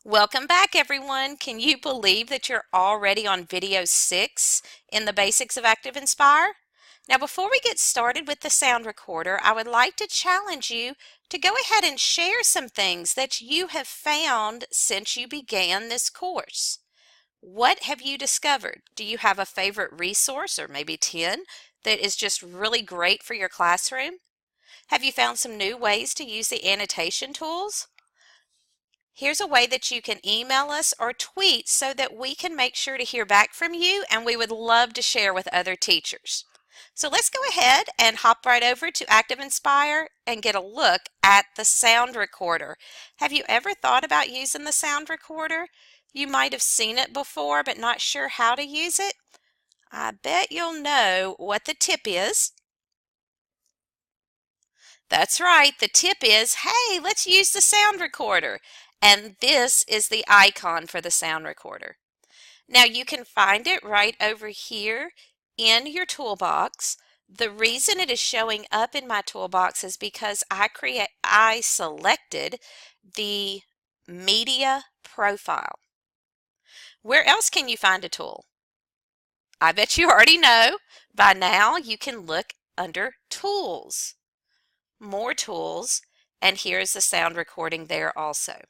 Welcome back, everyone. Can you believe that you're already on video 6 in the basics of ActivInspire? Now, before we get started with the sound recorder, I would like to challenge you to go ahead and share some things that you have found since you began this course. What have you discovered? Do you have a favorite resource, or maybe 10, that is just really great for your classroom? Have you found some new ways to use the annotation tools? Here's a way that you can email us or tweet so that we can make sure to hear back from you, and we would love to share with other teachers. So let's go ahead and hop right over to ActivInspire and get a look at the sound recorder. Have you ever thought about using the sound recorder? You might have seen it before but not sure how to use it. I bet you'll know what the tip is. That's right, the tip is, hey, let's use the sound recorder. And this is the icon for the sound recorder. Now you can find it right over here in your toolbox. The reason it is showing up in my toolbox is because I selected the media profile. Where else can you find a tool? I bet you already know. By now you can look under Tools, More Tools, and here's the sound recording there also.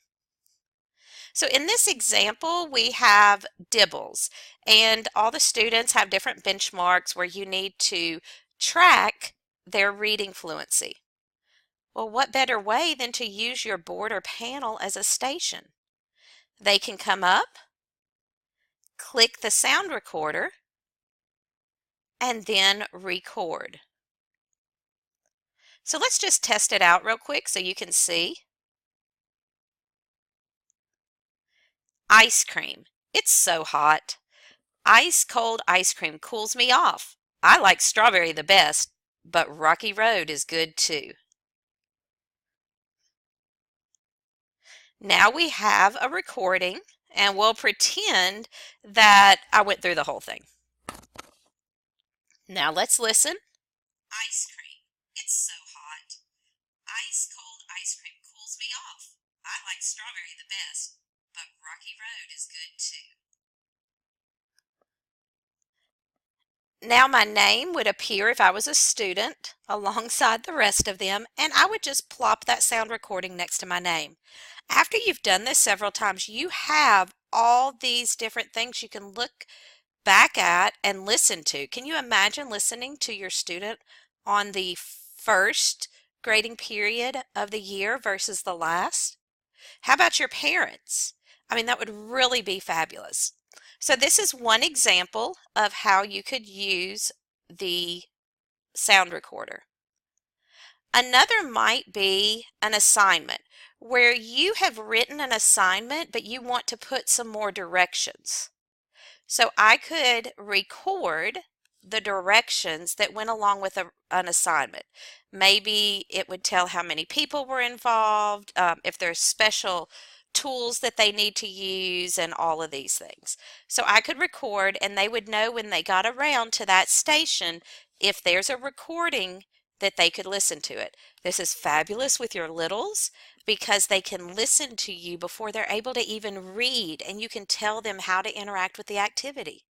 So in this example, we have dibbles, and all the students have different benchmarks where you need to track their reading fluency. Well, what better way than to use your board or panel as a station? They can come up, click the sound recorder, and then record. So let's just test it out real quick so you can see. Ice cream. It's so hot. Ice cold ice cream cools me off. I like strawberry the best, but Rocky Road is good too. Now we have a recording, and we'll pretend that I went through the whole thing. Now let's listen. Ice cream. It's so hot. Ice cold ice cream cools me off. I like strawberry the best, but Rocky Road is good too. Now my name would appear if I was a student alongside the rest of them, and I would just plop that sound recording next to my name. After you've done this several times, you have all these different things you can look back at and listen to. Can you imagine listening to your student on the first grading period of the year versus the last? How about your parents? I mean, that would really be fabulous. So this is one example of how you could use the sound recorder. Another might be an assignment where you have written an assignment but you want to put some more directions. So I could record the directions that went along with an assignment. Maybe it would tell how many people were involved, if there's special tools that they need to use, and all of these things. So I could record, and they would know when they got around to that station if there's a recording that they could listen to it. This is fabulous with your littles because they can listen to you before they're able to even read, and you can tell them how to interact with the activity.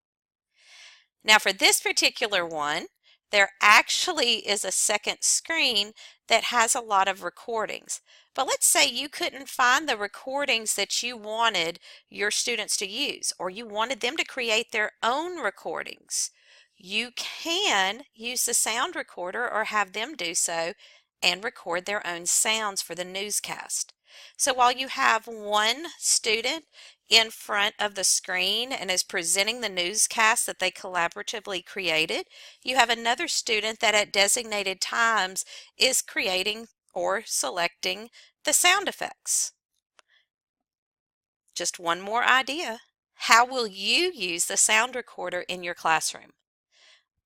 Now for this particular one, there actually is a second screen that has a lot of recordings. But let's say you couldn't find the recordings that you wanted your students to use, or you wanted them to create their own recordings. You can use the sound recorder or have them do so and record their own sounds for the newscast. So while you have one student in front of the screen and is presenting the newscast that they collaboratively created, you have another student that at designated times is creating or selecting the sound effects. Just one more idea. How will you use the sound recorder in your classroom?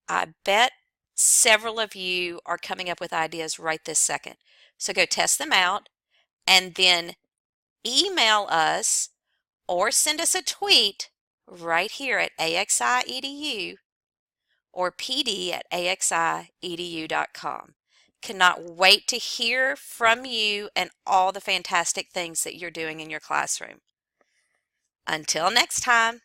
I bet several of you are coming up with ideas right this second. So go test them out and then email us or send us a tweet right here at AXI.edu or pd@axiedu.com. Cannot wait to hear from you and all the fantastic things that you're doing in your classroom. Until next time.